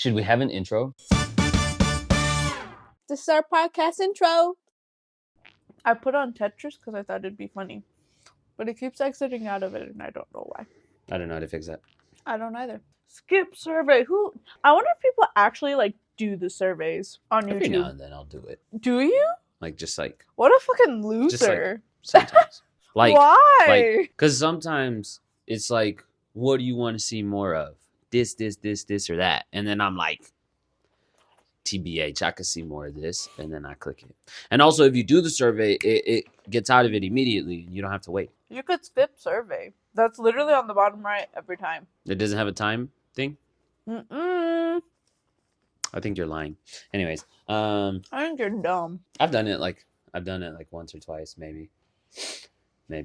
Should we have an intro? This is our podcast intro. I put on Tetris because I thought it'd be funny. But it keeps exiting out of it, and I don't know why. I don't know how to fix that. I don't either. Skip survey. I wonder if people actually, do the surveys on YouTube. Every now and then I'll do it. Do you? Just What a fucking loser. Sometimes. Why? Because sometimes it's like, what do you want to see more of? This, or that. And then I'm like, TBH, I could see more of this. And then I click it. And also, if you do the survey, it gets out of it immediately. You don't have to wait. You could skip survey. That's literally on the bottom right every time. It doesn't have a time thing? Mm-mm. I think you're lying. Anyways. I think you're dumb. I've done it like once or twice, maybe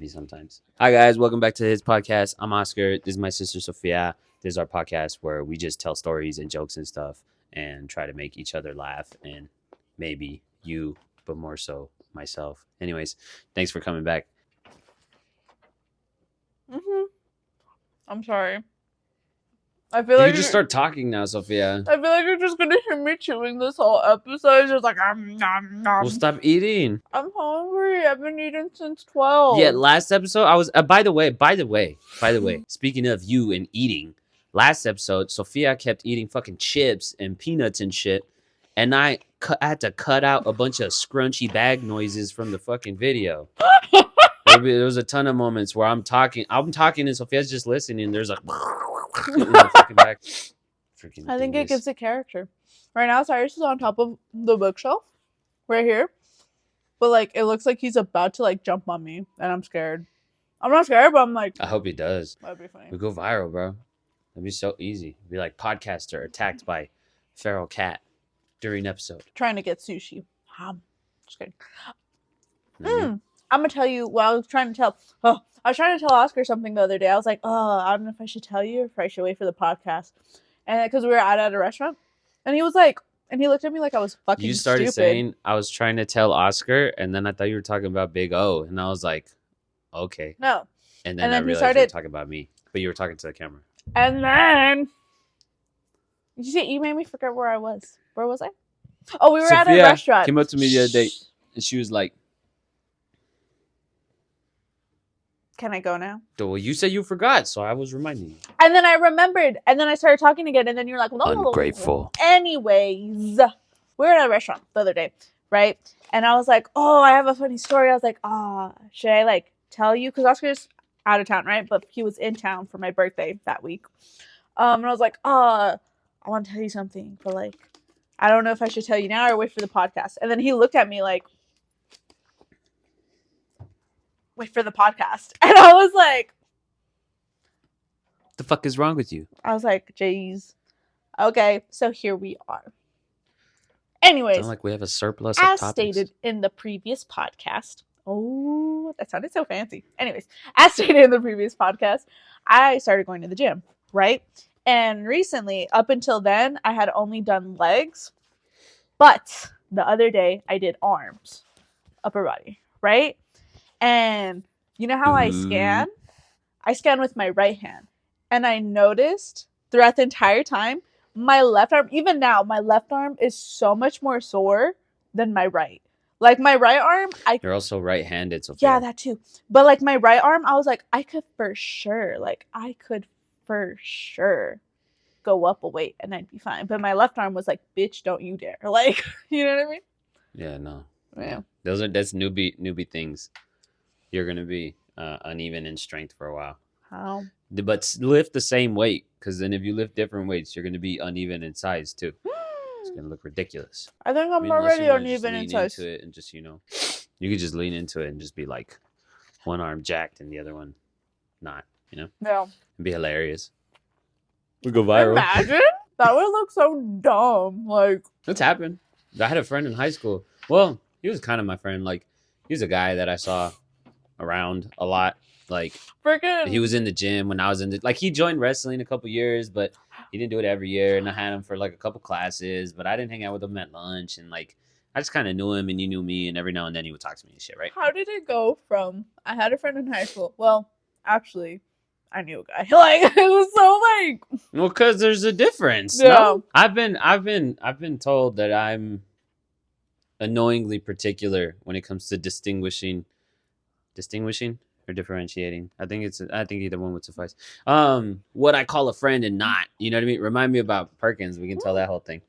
sometimes. Hi guys, welcome back to his podcast. I'm Oscar. This is my sister Sofia. This is our podcast where we just tell stories and jokes and stuff and try to make each other laugh and maybe you, but more so myself. Anyways, thanks for coming back. I'm sorry. I feel like you just start talking now, Sofia. I feel like you're just gonna hear me chewing this whole episode. Just like nom. Well, stop eating. I'm hungry. I've been eating since 12. Yeah, last episode I was. By the way. Speaking of you and eating, last episode Sofia kept eating fucking chips and peanuts and shit, and I had to cut out a bunch of scrunchy bag noises from the fucking video. There was a ton of moments where I'm talking and Sophia's just listening. There's a in the fucking back. Freaking I think dingus. it gives it character. Right now, Cyrus is on top of the bookshelf, right here. But it looks like he's about to jump on me, and I'm scared. I'm not scared, but I'm like. I hope he does. That'd be funny. We go viral, bro. That'd be so easy. Be like podcaster attacked by feral cat during episode. Trying to get sushi. Just kidding. Mm-hmm. I'm gonna tell you what I was trying to tell. Oh, I was trying to tell Oscar something the other day. I was like, I don't know if I should tell you or if I should wait for the podcast. And because we were out at a restaurant, and he was like, and he looked at me like I was fucking stupid. You started saying I was trying to tell Oscar, and then I thought you were talking about Big O, and I was like, okay. No. And then I realized you were talking about me, but you were talking to the camera. And then you made me forget where I was. Where was I? Oh, we were at a restaurant. Came up to me the other day, and she was like, "Can I go now?" Well, you said you forgot, so I was reminding you. And then I remembered, and then I started talking again, and then you're like, ungrateful. Anyways, we were at a restaurant the other day, right? And I was like, I have a funny story. I was like, should I tell you? Because Oscar's out of town, right? But he was in town for my birthday that week. And I was like, I want to tell you something, but I don't know if I should tell you now or wait for the podcast. And then he looked at me like, wait for the podcast. And I was like, the fuck is wrong with you? I was like, jeez. Okay, so here we are. Anyways. Sound like we have a surplus of topics. As stated in the previous podcast. Oh, that sounded so fancy. Anyways, as stated in the previous podcast, I started going to the gym, right? And recently, up until then, I had only done legs. But the other day, I did arms, upper body, right? And you know how I scan? I scan with my right hand. And I noticed throughout the entire time, my left arm, even now, my left arm is so much more sore than my right. My right arm, You're also right-handed, so yeah, that too. But my right arm, I was like, I could for sure go up a weight and I'd be fine. But my left arm was like, bitch, don't you dare. You know what I mean? Yeah, no. Yeah. That's newbie things. You're gonna be uneven in strength for a while. How? But lift the same weight, because then if you lift different weights, you're gonna be uneven in size too. It's gonna look ridiculous. I think I'm already uneven in size. Into it and just you could just lean into it and just be like one arm jacked and the other one not. Yeah. It'd be hilarious. We go viral. Imagine that would look so dumb. It's happened. I had a friend in high school. Well, he was kind of my friend. He was a guy that I saw around a lot. Freaking. He was in the gym when I was in the, he joined wrestling a couple years, but he didn't do it every year. And I had him for a couple classes, but I didn't hang out with him at lunch. And I just kind of knew him and he knew me. And every now and then he would talk to me and shit, right? How did it go from, I had a friend in high school. Well, actually, I knew a guy. Like, it was so like. Well, because there's a difference. Yeah. No, I've been told that I'm annoyingly particular when it comes to distinguishing or differentiating. I think either one would suffice. What I call a friend and not. You know what I mean? Remind me about Perkins. We can tell that whole thing.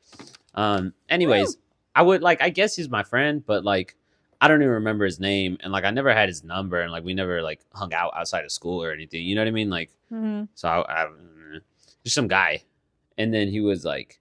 Anyways, I would like. I guess he's my friend, but like, I don't even remember his name, and like, I never had his number, and like, we never like hung out outside of school or anything. You know what I mean? Like, so I just some guy, and then he was like,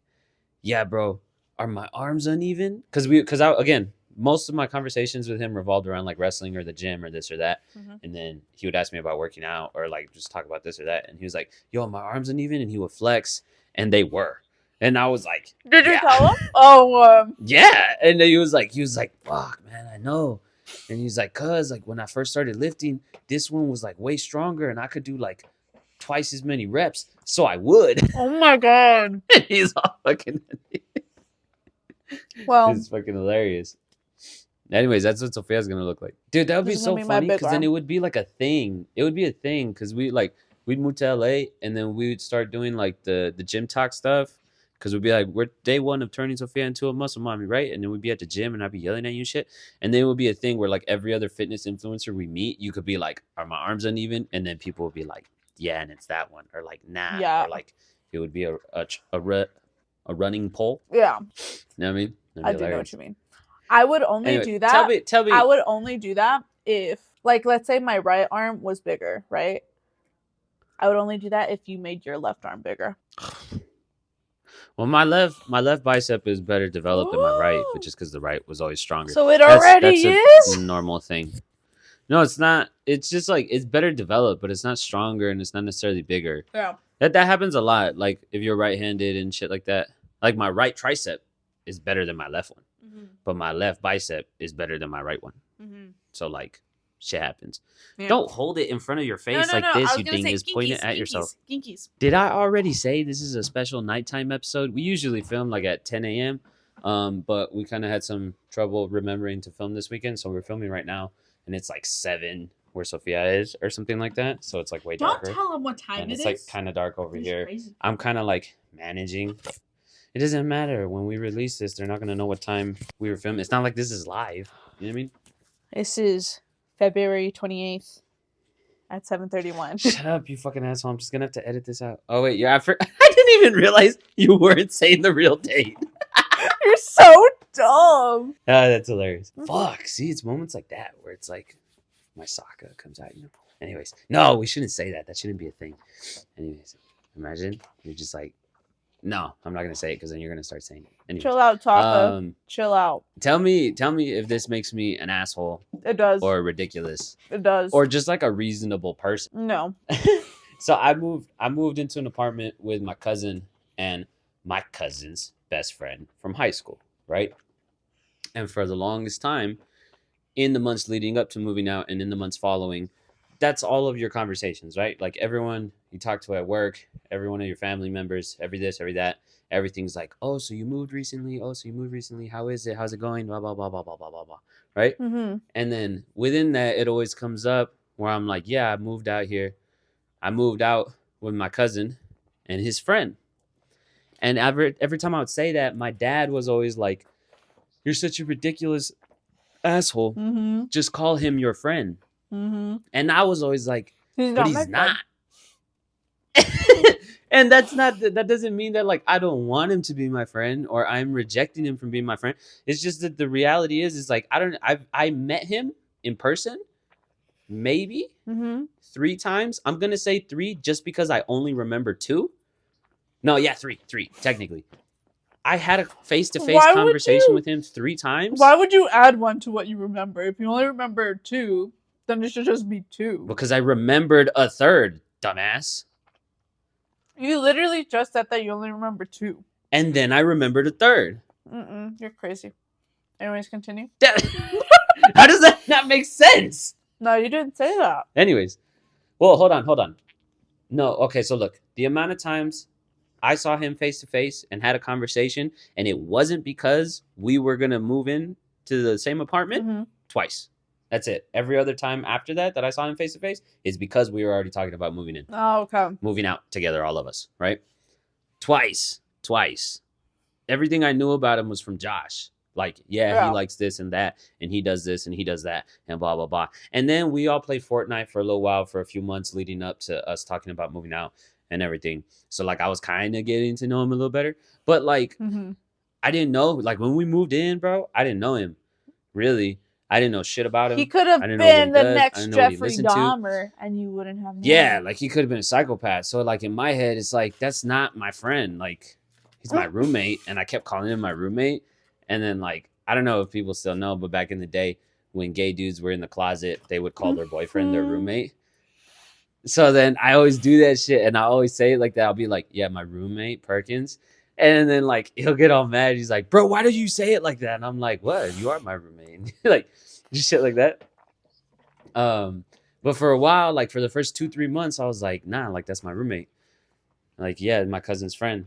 "Yeah, bro, are my arms uneven?" Because I again, most of my conversations with him revolved around like wrestling or the gym or this or that, and then he would ask me about working out or like just talk about this or that, and he was like, "Yo, my arms uneven," and he would flex, and they were. And I was like, "Did you tell him?" Oh, yeah. And then he was like, "Fuck, man, I know." And he's like, "Cause like when I first started lifting, this one was like way stronger, and I could do like twice as many reps, so I would." Oh my god. He's all fucking. Well, it's fucking hilarious. Anyways, that's what Sofia's gonna look like, dude. That would be so funny because then it would be like a thing. It would be a thing because we'd move to LA and then we would start doing like the gym talk stuff. Because we'd be like, we're day one of turning Sofia into a muscle mommy, right? And then we'd be at the gym and I'd be yelling at you and shit. And then it would be a thing where like every other fitness influencer we meet, you could be like, are my arms uneven? And then people would be like, yeah, and it's that one. Or like, nah. Yeah. Or like it would be a running pole. Yeah. You know what I mean? I do know what you mean. I would only do that. Tell me. I would only do that if, like, let's say my right arm was bigger, right? I would only do that if you made your left arm bigger. Well, my left bicep is better developed than my right, but just because the right was always stronger. So it already is a normal thing. No, it's not. It's just like it's better developed, but it's not stronger and it's not necessarily bigger. Yeah. That happens a lot. Like if you're right-handed and shit like that. Like my right tricep is better than my left one, but my left bicep is better than my right one. So like, shit happens. Yeah. Don't hold it in front of your face this, you dingus. Point it at yourself. Ginkies. Did I already say this is a special nighttime episode? We usually film like at 10 a.m. But we kind of had some trouble remembering to film this weekend, so we're filming right now, and it's like 7 where Sofia is or something like that. So it's like way darker. Don't tell them what time and it is. It's like kind of dark over here. Crazy. I'm kind of like managing. It doesn't matter when we release this; they're not gonna know what time we were filming. It's not like this is live. You know what I mean? This is February 28th at 7:31. Shut up, you fucking asshole. I'm just going to have to edit this out. Oh, wait. I didn't even realize you weren't saying the real date. You're so dumb. Ah, that's hilarious. Fuck. See, it's moments like that where it's like my soccer comes out, you know? Anyways. No, we shouldn't say that. That shouldn't be a thing. Anyways. Imagine you're just like, no, I'm not going to say it because then you're going to start saying it. Anyways. Chill out, Taka. Chill out. Tell me if this makes me an asshole. It does. Or ridiculous. It does. Or just like a reasonable person. No. So I moved into an apartment with my cousin and my cousin's best friend from high school, right? And for the longest time, in the months leading up to moving out and in the months following, that's all of your conversations, right? Like everyone you talk to at work, every one of your family members, every this, every that, everything's like, oh, so you moved recently? Oh, so you moved recently? How is it? How's it going? Blah, blah, blah, blah, blah, blah, blah, blah, right? And then within that, it always comes up where I'm like, yeah, I moved out here. I moved out with my cousin and his friend. And every time I would say that, my dad was always like, you're such a ridiculous asshole. Just call him your friend. And I was always like, but he's not. And that doesn't mean that like I don't want him to be my friend or I'm rejecting him from being my friend. It's just that the reality is like I met him in person maybe 3 times. I'm gonna say 3 just because I only remember 2. No, yeah, 3 technically. I had a face-to-face conversation with him 3 times. Why would you add 1 to what you remember? If you only remember 2, then it should just be 2. Because I remembered a 3rd, dumbass. You literally just said that you only remember 2. And then I remembered a 3rd. You're crazy. Anyways, continue. How does that not make sense? No, you didn't say that. Anyways. Well, hold on. No, okay, so look. The amount of times I saw him face to face and had a conversation, and it wasn't because we were going to move in to the same apartment, twice. That's it. Every other time after that I saw him face to face is because we were already talking about moving in. Oh, okay. Moving out together, all of us, right? Twice. Everything I knew about him was from Josh. Like, yeah, he likes this and that, and he does this and he does that, and blah, blah, blah. And then we all played Fortnite for a little while, for a few months leading up to us talking about moving out and everything. So, like, I was kind of getting to know him a little better. But, like, I didn't know. Like, when we moved in, bro, I didn't know him. Really. I didn't know shit about him. He could have been the next Jeffrey Dahmer, and you wouldn't have known. Yeah, like, he could have been a psychopath. So, like, in my head, it's like, that's not my friend. Like, he's my roommate, and I kept calling him my roommate. And then, like, I don't know if people still know, but back in the day when gay dudes were in the closet, they would call their boyfriend their roommate. So then I always do that shit, and I always say it like that. I'll be like, yeah, my roommate, Perkins. And then, like, he'll get all mad. He's like, bro, why do you say it like that? And I'm like, what? You are my roommate. Like, just shit like that. But for a while, like, for the first 2-3 months, I was like, nah, like, that's my roommate. Like, yeah, my cousin's friend.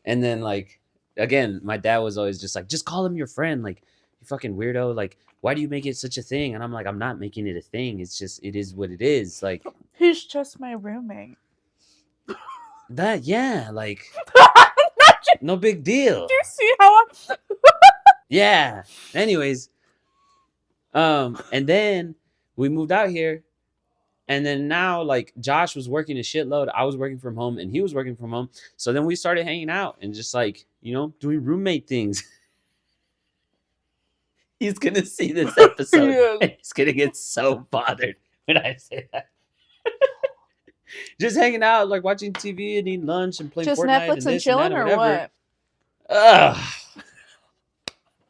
And then, like, again, my dad was always just like, just call him your friend. Like, you fucking weirdo. Like, why do you make it such a thing? And I'm like, I'm not making it a thing. It's just, it is what it is. Like, he's just my roommate. That, yeah, like, no big deal. Do you see how I'm... Yeah. Anyways, and then we moved out here. And then now, like, Josh was working a shitload. I was working from home, and he was working from home. So then we started hanging out and just, like, you know, doing roommate things. He's going to see this episode, yes. And he's going to get so bothered when I say that. Just hanging out, like, watching TV and eating lunch and playing just Fortnite. Netflix and chilling, or what? Ugh.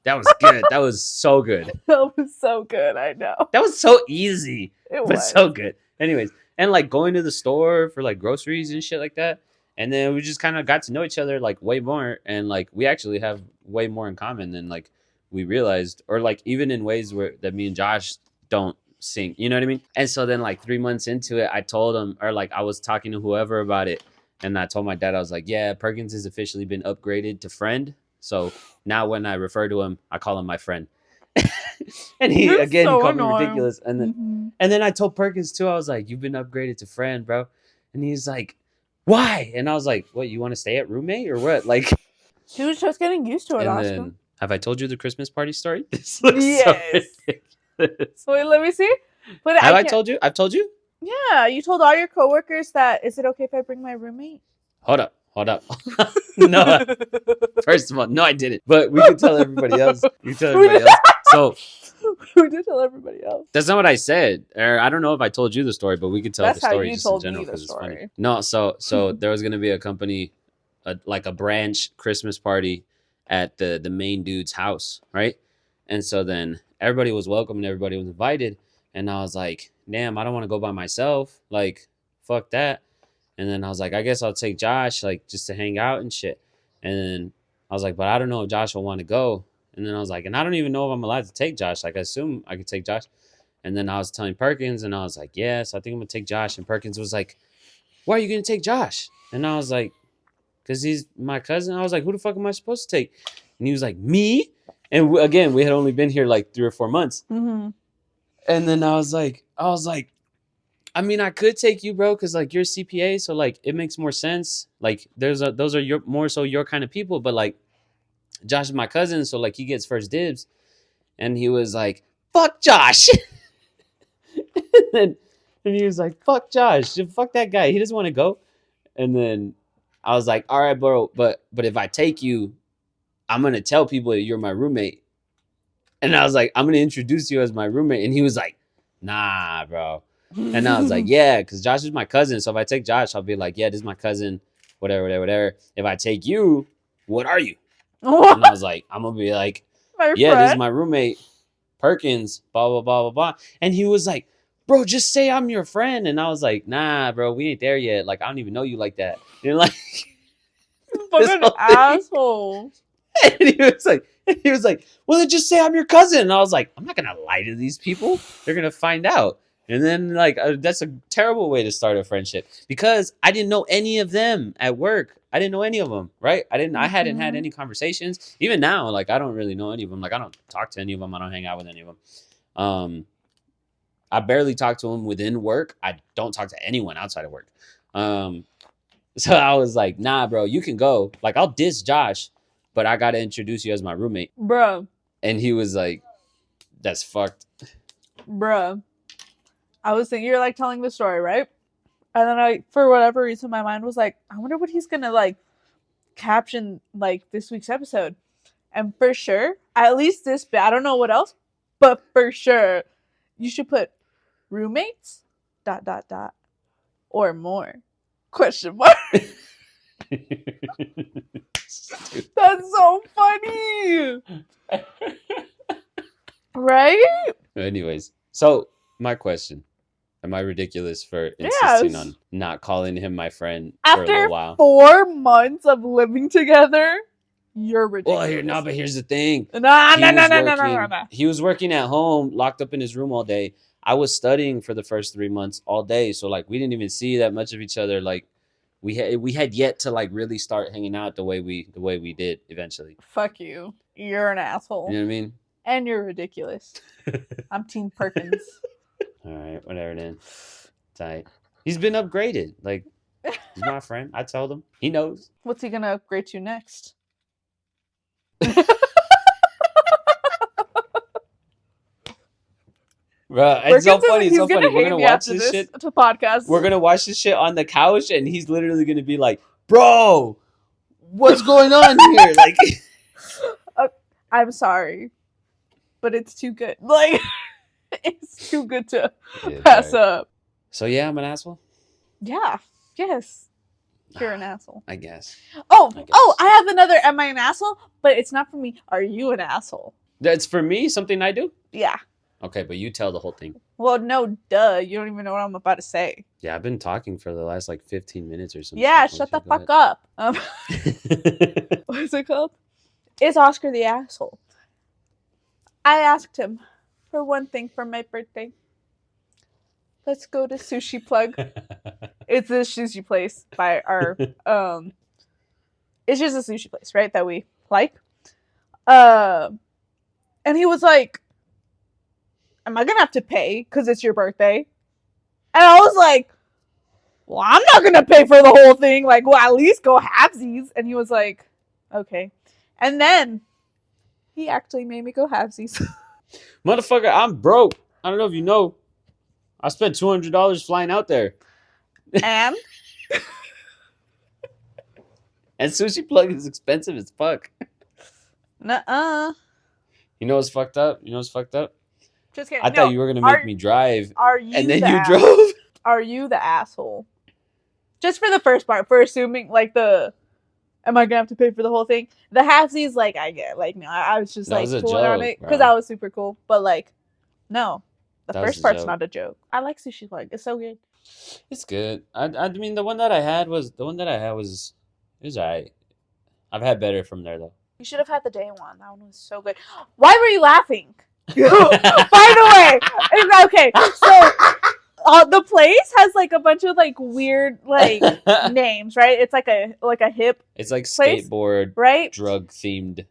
That was good. That was so good. That was so good, I know. That was so easy. It but was. So good. Anyways, and, like, going to the store for, like, groceries and shit like that. And then we just kind of got to know each other, like, way more. And, like, we actually have way more in common than, like, we realized. Or, like, even in ways where that me and Josh don't sync. You know what I mean? And so then, like, 3 months into it, I told him, or, like, I was talking to whoever about it. And I told my dad, I was like, yeah, Perkins has officially been upgraded to friend. So now when I refer to him, I call him my friend. And he, You're again, so he called annoying. me ridiculous. And then and then I told Perkins too, I was like, you've been upgraded to friend, bro. And he's like, why? And I was like, what, you want to stay at roommate or what? Like, he was just getting used to it, and Oscar. then, have I told you the Christmas party story? This looks so ridiculous. Wait, let me see. But Have I told you? I've told you? Yeah, you told all your coworkers that, is it okay if I bring my roommate? Hold up. No, first of all, no, I didn't. But we could tell everybody else. You tell everybody else. So we did tell everybody else. That's not what I said. Or I don't know if I told you the story, but we could tell That's the story how you just told in general me the because it's funny. story. No, so there was gonna be a company, like a branch Christmas party at the main dude's house, right? And so then everybody was welcome and everybody was invited, and I was like, damn, I don't want to go by myself. Like, fuck that. And then I was like, I guess I'll take Josh, like, just to hang out and shit. And then I was like, but I don't know if Josh will want to go. And then I was like, and I don't even know if I'm allowed to take Josh. Like, I assume I could take Josh. And then I was telling Perkins, and I was like, yes, I think I'm going to take Josh. And Perkins was like, why are you going to take Josh? And I was like, because he's my cousin. I was like, who the fuck am I supposed to take? And he was like, me? And again, we had only been here like 3 or 4 months. Mm-hmm. And then I was like, I mean, I could take you, bro, because, like, you're a CPA, so, like, it makes more sense. Like, those are more so your kind of people, but, like, Josh is my cousin, so, like, he gets first dibs. And he was like, fuck Josh. and he was like, fuck Josh. Fuck that guy. He doesn't want to go. And then I was like, all right, bro, but if I take you, I'm going to tell people that you're my roommate. And I was like, I'm going to introduce you as my roommate. And he was like, nah, bro. And I was like, yeah, because Josh is my cousin. So if I take Josh, I'll be like, yeah, this is my cousin, whatever. If I take you, what are you? And I was like, I'm going to be like, yeah, this is my roommate, Perkins, blah, blah, blah, blah, blah. And he was like, bro, just say I'm your friend. And I was like, nah, bro, we ain't there yet. Like, I don't even know you like that. You know, like, fucking asshole. And he was like, well, then just say I'm your cousin. And I was like, I'm not going to lie to these people. They're going to find out. And then, like, that's a terrible way to start a friendship because I didn't know any of them at work. I didn't know any of them, right? I hadn't had any conversations. Even now, like, I don't really know any of them. Like, I don't talk to any of them. I don't hang out with any of them. I barely talk to him within work. I don't talk to anyone outside of work. So I was like, nah, bro, you can go. Like, I'll diss Josh, but I got to introduce you as my roommate. Bruh. And he was like, that's fucked. Bruh. I was thinking, you're like telling the story, right? And then for whatever reason, my mind was like, I wonder what he's going to like caption like this week's episode. And for sure, at least this bit, I don't know what else, but for sure, you should put roommates, ... or more, ? That's so funny. Right? Anyways, so my question. Am I ridiculous for insisting on not calling him my friend for a little while? After 4 months of living together, you're ridiculous. Well, but here's the thing. No. He was working at home, locked up in his room all day. I was studying for the first 3 months all day, so like we didn't even see that much of each other. Like we had yet to like really start hanging out the way we did eventually. Fuck you. You're an asshole. You know what I mean? And you're ridiculous. I'm Team Perkins. All right, whatever then. Tight. He's been upgraded. Like, he's my friend. I told him. He knows. What's he gonna upgrade to next? Bro, it's so funny. It's so funny. We're gonna watch this shit. To podcast. We're gonna watch this shit on the couch, and he's literally gonna be like, "Bro, what's going on here?" Like, I'm sorry, but it's too good. Like, it's too good to pass up. So yeah, I'm an asshole. Yeah. Yes. You're an asshole. I guess. I have another. Am I an asshole? But it's not for me. Are you an asshole? That's for me. Something I do. Yeah. Okay, but you tell the whole thing. Well, no, duh. You don't even know what I'm about to say. Yeah, I've been talking for the last like 15 minutes or something. Yeah, shut the fuck up. What's it called? Is Oscar the asshole? I asked him for one thing for my birthday. Let's go to Sushi Plug. It's a sushi place by our it's just a sushi place, right? That we like. And he was like, am I gonna have to pay because it's your birthday? And I was like, well, I'm not gonna pay for the whole thing. Like, well, at least go halvesies. And he was like, okay. And then he actually made me go halvesies. Motherfucker, I'm broke. I don't know if you know. I spent $200 flying out there. And? And Sushi Plug is expensive as fuck. Nuh-uh. You know what's fucked up? Just kidding. I thought you were going to make me drive. And then you drove. Are you the asshole? Just for the first part, for assuming, like, am I going to have to pay for the whole thing? The halfsies, like, I get. Like, no, I was just, like, cool on it. Because I was super cool. But, like, no. The first part's not a joke. I like Sushi Plug. It's so good. It's good. I mean, the one that I had was it was alright. I've had better from there though. You should have had the day one. That one was so good. Why were you laughing? By the way, okay. So the place has like a bunch of like weird like names, right? It's like a hip. It's like place, skateboard, right? Drug themed.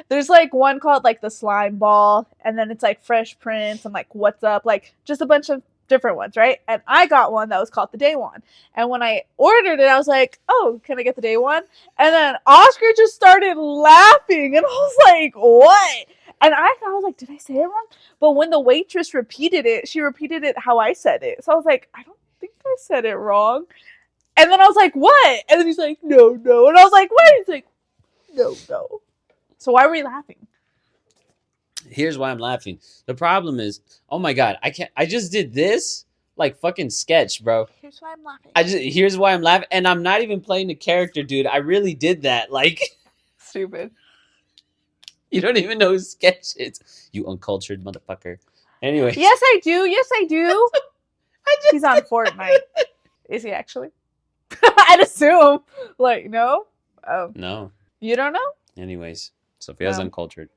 There's like one called like the Slime Ball, and then it's like Fresh Prince and like What's Up, like just a bunch of different ones, right? And I got one that was called the Day One, and when I ordered it, I was like, "Oh, can I get the Day One?" And then Oscar just started laughing, and I was like, "What?" And I was like, "Did I say it wrong?" But when the waitress repeated it, she repeated it how I said it, so I was like, "I don't think I said it wrong." And then I was like, "What?" And then he's like, "No," and I was like, "What?" He's like, No. So why were you laughing? Here's why I'm laughing. The problem is, oh my god, I just did this like fucking sketch, bro. Here's why I'm laughing. Here's why I'm laughing, and I'm not even playing the character, dude. I really did that. Like, stupid. You don't even know who sketch is. You uncultured motherfucker. Anyway. Yes, I do. He's on Fortnite. Is he actually? I'd assume. Like, no? Oh. No. You don't know? Anyways, Sofia's uncultured.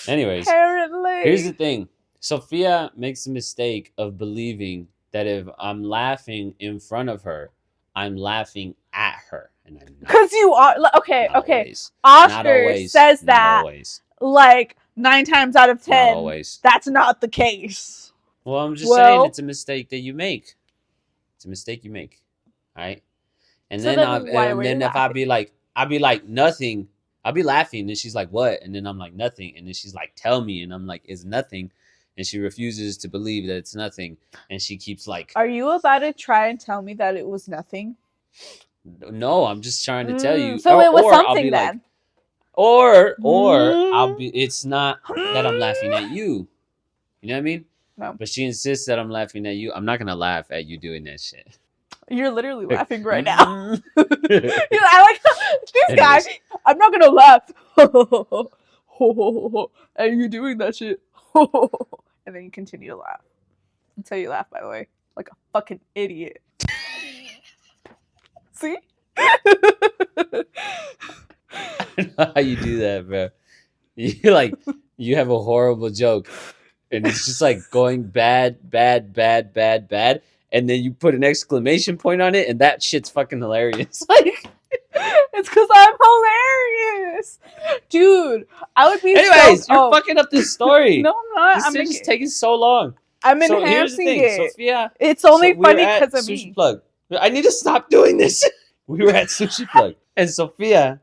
Anyways, apparently. Here's the thing. Sofia makes the mistake of believing that if I'm laughing in front of her, I'm laughing at her. And I'm not. Because you are. Okay. Always. Oscar says that like 9 times out of 10. That's not the case. Well, I'm just saying it's a mistake that you make. It's a mistake you make. All right. And So then if laughing? I'd be like nothing. I'll be laughing, and she's like, "What?" And then I'm like, "Nothing." And then she's like, "Tell me." And I'm like, "It's nothing." And she refuses to believe that it's nothing. And she keeps like, Are you about to try and tell me that it was nothing? "No, I'm just trying to tell you." So it was or something I'll be then. like, or I'll be. It's not that I'm laughing at you. You know what I mean? No. But she insists that I'm laughing at you. I'm not gonna laugh at you doing that shit. You're literally laughing right now. I like this guy. Anyways. I'm not gonna laugh. Are you doing that shit? And then you continue to laugh until you laugh. By the way, like a fucking idiot. See? I don't know how you do that, bro. You have a horrible joke, and it's just like going bad, and then you put an exclamation point on it, and that shit's fucking hilarious. Like, it's because I'm hilarious, dude. I would be. Anyways, you're fucking up this story. No, I'm not. This thing's taking so long. I'm So here's the enhancing thing, it. Sophia. It's only we're funny at because of Sushi me. Plug. I need to stop doing this. We were at Sushi Plug, and Sophia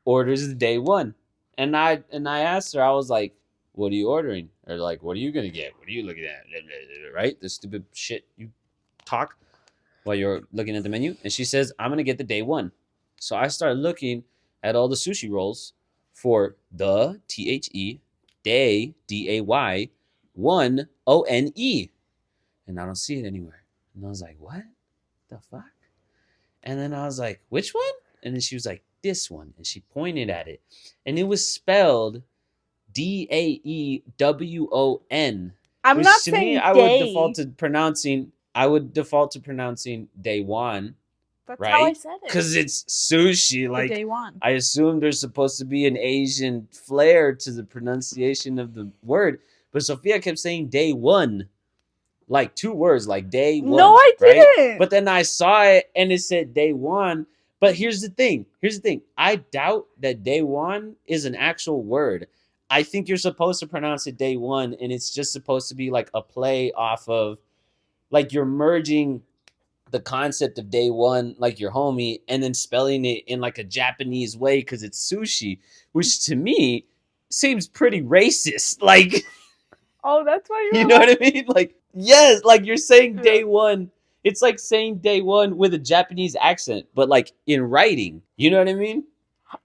orders day one, and I asked her, I was like, "What are you ordering?" Or like, "What are you gonna get? What are you looking at?" Right? The stupid shit you talk while you're looking at the menu. And she says, "I'm gonna get the day one." So I started looking at all the sushi rolls for the THE day DAY 1 ONE, and I don't see it anywhere. And I was like, "What the fuck?" And then I was like, "Which one?" And then she was like, "This one." And she pointed at it. And it was spelled DAEWON. I'm which not to saying me, I would default to pronouncing day one. That's right? how I said it. Because it's sushi. Like, day one. I assume there's supposed to be an Asian flair to the pronunciation of the word. But Sophia kept saying day one. Like 2 words, like day one. No, I didn't. Right? But then I saw it and it said day one. But here's the thing. I doubt that day one is an actual word. I think you're supposed to pronounce it day one, and it's just supposed to be like a play off of, like, you're merging the concept of day one, like your homie, and then spelling it in like a Japanese way because it's sushi, which to me seems pretty racist. Like, oh, that's why you know what I mean? Like, yes, like you're saying day one. It's like saying day one with a Japanese accent, but like in writing. You know what I mean?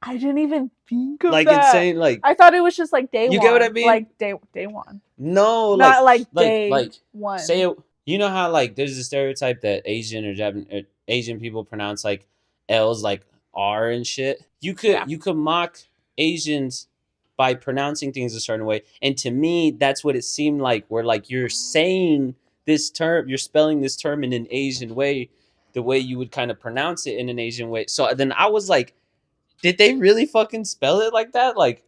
I didn't even think of like that. It's saying like, I thought it was just like day one. You get what I mean? Like day one. No, not like day like one. Say it. You know how like there's a stereotype that Asian or Asian people pronounce like L's like R and shit. You could mock Asians by pronouncing things a certain way, and to me that's what it seemed like. Where like you're saying this term, you're spelling this term in an Asian way, the way you would kind of pronounce it in an Asian way. So then I was like, did they really fucking spell it like that? Like,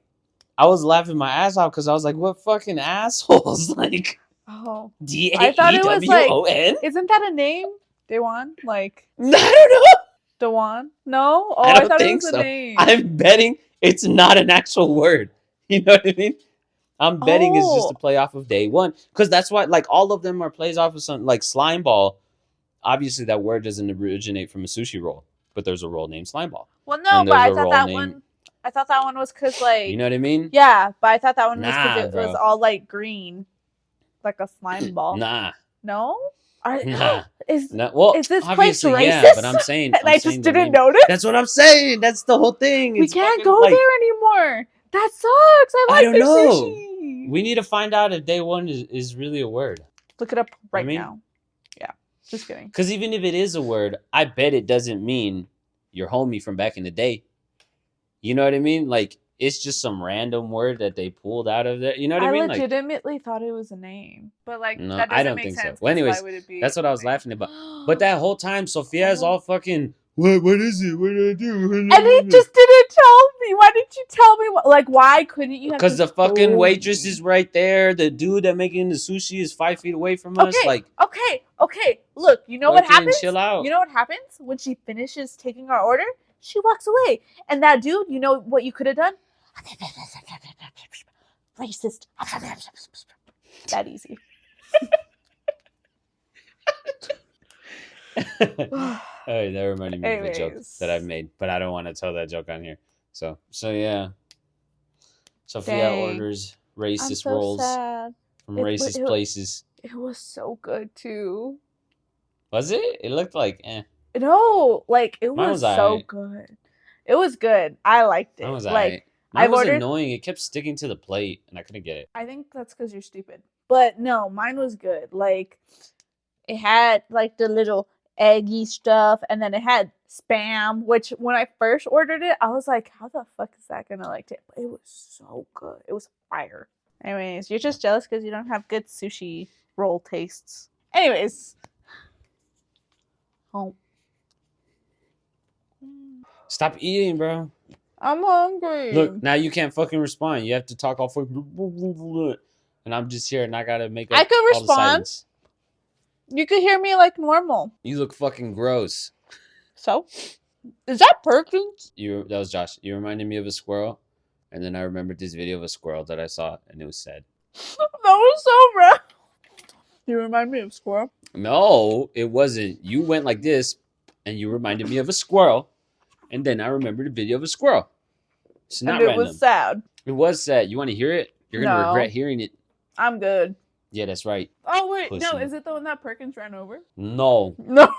I was laughing my ass off because I was like, what fucking assholes? Like, oh, DAEWON? I thought it was like, isn't that a name? Daewon? Like, I don't know. Daewon? No? Oh, I thought think it was so. a name. I'm betting it's not an actual word. You know what I mean? I'm betting it's just a play off of day one. Because that's why, like, all of them are plays off of something like slime ball. Obviously, that word doesn't originate from a sushi roll, but there's a roll named slime ball. Well, no, but I thought that one was because, like... You know what I mean? Yeah, but I thought that one was because it was all, like, green. Like a slime ball. Nah. No? Nah. Is this place racist? Yeah, but I'm saying... I just didn't notice? That's what I'm saying. That's the whole thing. We can't go there anymore. That sucks. I like sushi. We need to find out if day one is really a word. Look it up now. Yeah, just kidding. Because even if it is a word, I bet it doesn't mean your homie from back in the day. You know what I mean? Like, it's just some random word that they pulled out of there. You know what I mean? I legitimately thought it was a name. But, like, no, that doesn't I don't make think sense. So. Well, anyways, that's what I was laughing about. But that whole time, Sophia's all fucking... What is it? What do I do? And he just didn't tell me. Why didn't you tell me? Like, why couldn't you have? Because the fucking waitress is right there. The dude that making the sushi is 5 feet away from us. Like, okay. Look, you know what happens? Chill out. You know what happens when she finishes taking our order? She walks away, and that dude, you know what you could have done? Racist. That easy. Hey, that reminded me of a joke Anyways. that I've made, but I don't want to tell that joke on here. So yeah. Sophia Dang. orders I'm racist so rolls sad. from racist places. It was so good too. Was it? It looked like No, like it Mine was was so alright. good. It was good. I liked it. Mine was Like alright. Mine I've was ordered. annoying. It kept sticking to the plate, and I couldn't get it. I think that's because you're stupid. But no, mine was good. Like it had like the little eggy stuff, and then it had spam. Which when I first ordered it, I was like, "How the fuck is that gonna like it?" But it was so good. It was fire. Anyways, you're just jealous because you don't have good sushi roll tastes. Anyways, oh, Stop eating, bro. I'm hungry. Look, now you can't fucking respond. You have to talk all fucking. And I'm just here, and I gotta make up I could all the respond. silence. You could hear me like normal. You look fucking gross. So, is that Perkins? That was Josh. You reminded me of a squirrel, and then I remembered this video of a squirrel that I saw, and it was sad. That was so rough. You remind me of squirrel. No, it wasn't. You went like this, and you reminded me of a squirrel, and then I remembered a video of a squirrel. It's not and it random. was sad. It was sad. You want to hear it? You're gonna No. regret hearing it. I'm good. Yeah, that's right. Oh wait, Pussy. no, is it the one that Perkins ran over? No, No.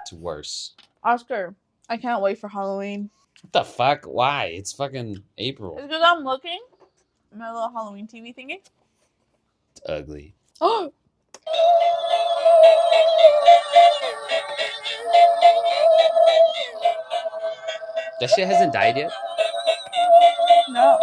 it's worse. Oscar, I can't wait for Halloween. What the fuck? Why? It's fucking April. It's because I'm looking at my little Halloween TV thingy. It's ugly. Oh. That shit hasn't died yet. No.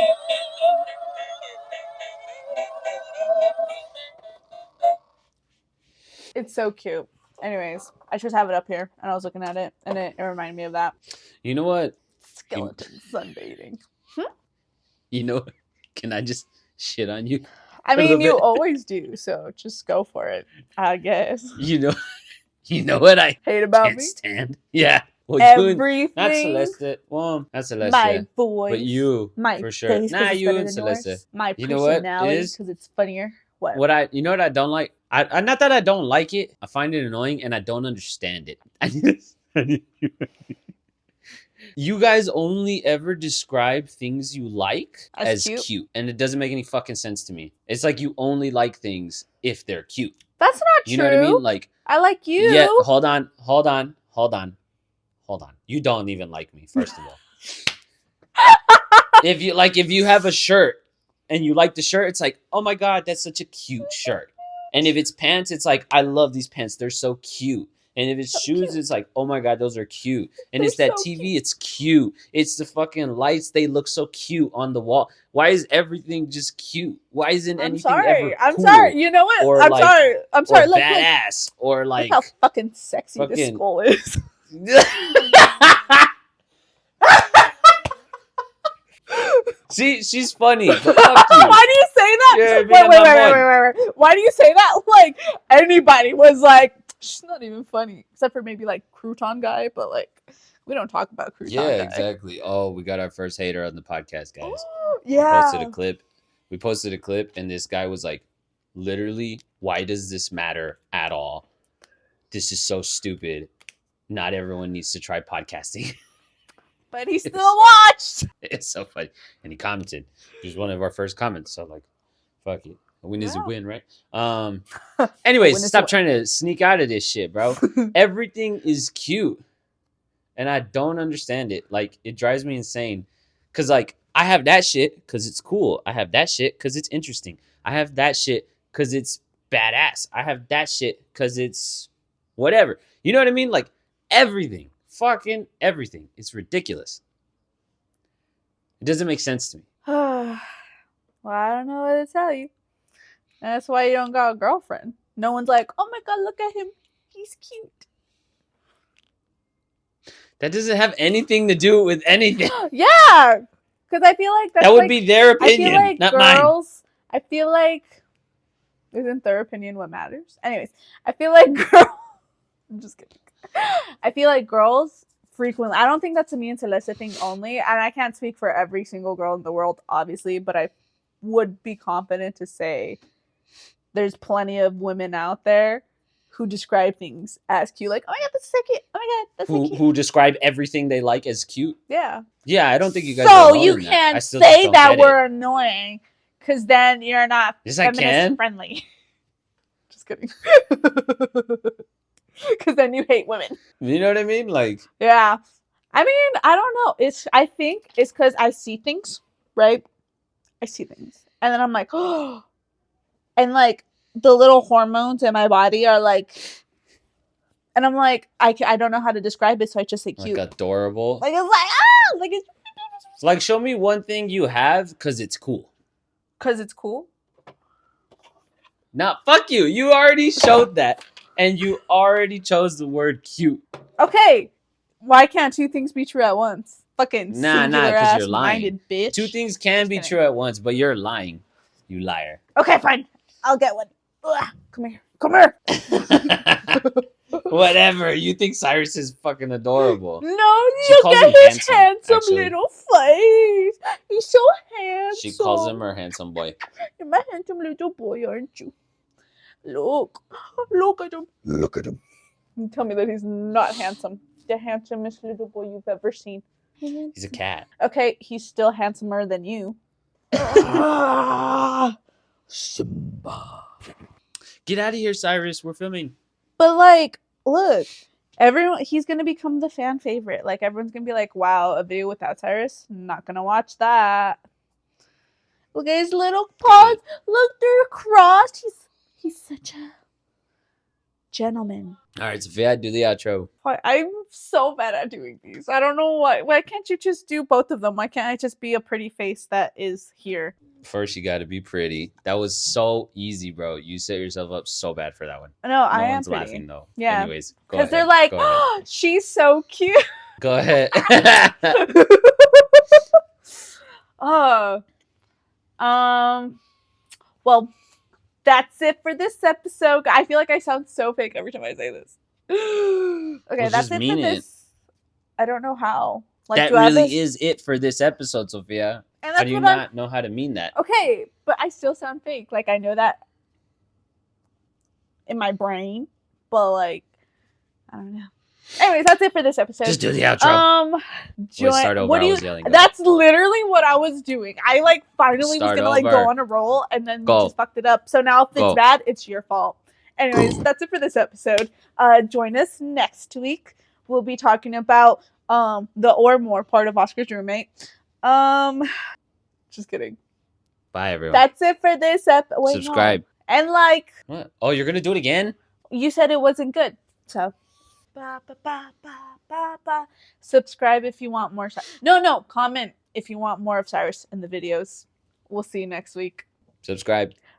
It's so cute. Anyways, I just have it up here, and I was looking at it, and it reminded me of that. You know what? Skeleton sunbathing. You know, can I just shit on you? I A little mean, you bit. always do, so just go for it, I guess. You know what I Hate about can't me? stand? Yeah. Well, Everything. not Celeste. Well, not Celeste. My voice. But you, my for sure. face, 'cause Nah, it's you better and than Celeste. yours. My You know what it personality, is? because it's funnier. What? You know what I don't like? I not that I don't like it. I find it annoying and I don't understand it. You guys only ever describe things you like As as cute? cute. And it doesn't make any fucking sense to me. It's like you only like things if they're cute. That's not You true. know what I mean? Like, I like you. yeah, hold on. You don't even like me, first of all. If you have a shirt and you like the shirt, it's like, oh my god, that's such a cute shirt. And if it's pants, it's like, I love these pants, they're so cute. And if it's So shoes, cute. it's like, oh my god, those are cute. And They're it's that so TV, cute. it's cute. It's the fucking lights, they look so cute on the wall. Why is everything just cute? Why isn't I'm anything sorry. ever I'm cool sorry. You know what? or I'm like- sorry. I'm or sorry. Look, badass or like look how fucking sexy this fucking- skull is. See, she's funny. But fuck you. Why do you say that? Yeah, wait, because wait, I'm wait, one. wait. Why do you say that? Like anybody was like, she's not even funny, except for maybe like Crouton guy. But like, we don't talk about Crouton Yeah, guy. exactly. Oh, we got our first hater on the podcast, guys. Ooh, We yeah. posted a clip and this guy was like, literally, why does this matter at all? This is so stupid. Not everyone needs to try podcasting. But he still watched. It's so funny. And he commented. It was one of our first comments. So like, fuck it. A win is a Wow. win, right? Anyways, win is stop a- trying to sneak out of this shit, bro. Everything is cute. And I don't understand it. Like, it drives me insane. Cause like, I have that shit because it's cool. I have that shit because it's interesting. I have that shit because it's badass. I have that shit because it's whatever. You know what I mean? Like, everything. Fucking everything. It's ridiculous. It doesn't make sense to me. Well, I don't know what to tell you. And that's why you don't got a girlfriend. No one's like, oh my god, look at him. He's cute. That doesn't have anything to do with anything. Yeah. Because I feel like that's That would like, be their I opinion, feel like not mine. girls, I feel like, isn't their opinion what matters? Anyways, I feel like girls, I'm just kidding. I feel like girls frequently, I don't think that's a me and Celeste thing only, and I can't speak for every single girl in the world, obviously, but I would be confident to say there's plenty of women out there who describe things as cute. Like, oh my god, that's so cute. Oh my god, that's so cute. Who describe everything they like as cute. Yeah. Yeah, I don't think you guys. So are alone you in that. I can't still just say don't that get we're annoying, because then you're not Yes, I can. feminist friendly. Just kidding. Because then you hate women. You know what I mean? Like, Yeah. I mean, I don't know. I think it's because I see things, right? I see things. And then I'm like, oh. And like the little hormones in my body are like, and I'm like, I don't know how to describe it, so I just say cute. like adorable. Like, it's like, ah! Like, it's like, show me one thing you have because it's cool. because it's cool. Nah, fuck you. You already showed that. And you already chose the word cute. Okay. Why can't two things be true at once? Fucking Nah, singular because ass you're lying. minded bitch. Two things can be kidding. true at once, but you're lying. You liar. Okay, fine. I'll get one. Ugh, come here. Come here. Whatever. You think Cyrus is fucking adorable. No, She look calls at him his handsome, handsome actually. little face. He's so handsome. She calls him her handsome boy. You're my handsome little boy, aren't you? Look. Look at him. Look at him. You tell me that he's not handsome. The handsomest little boy you've ever seen. He's a cat. Okay, he's still handsomer than you. Simba. Get out of here, Cyrus. We're filming. But like, look, everyone, he's gonna become the fan favorite. Like, everyone's gonna be like, wow, a video without Cyrus? Not gonna watch that. Look at his little paws. Look, they're crossed. He's such a gentleman. All right, Sophia, do the outro. I'm so bad at doing these. I don't know why. Why can't you just do both of them? Why can't I just be a pretty face that is here? First, you got to be pretty. That was so easy, bro. You set yourself up so bad for that one. No, I No am one's pretty. laughing, though. Yeah. Anyways, go Because ahead. they're like, Go ahead. oh, she's so cute. Go ahead. Well, that's it for this episode. I feel like I sound so fake every time I say this. Okay, Well, that's just it for mean it. this. I don't know how. Like, that do I have really this? is it for this episode, Sophia. And How that's do you what I'm. not know how to mean that? Okay, but I still sound fake. Like, I know that in my brain, but like, I don't know. Anyways, that's it for this episode. Just do the outro. Join. Start over. What do I you? was yelling. Go. That's literally what I was doing. I like finally was Start gonna like over. go on a roll, and then Go. just fucked it up. So now if it's Go. bad, it's your fault. Anyways, that's it for this episode. Join us next week. We'll be talking about the or more part of Oscar's roommate. Just kidding. Bye, everyone. That's it for this episode. Subscribe. And like What? Oh, you're gonna do it again? you said, it wasn't good. So ba, ba, ba, ba, ba, ba. Subscribe if you want more. No, comment if you want more of Cyrus in the videos. We'll see you next week. Subscribe.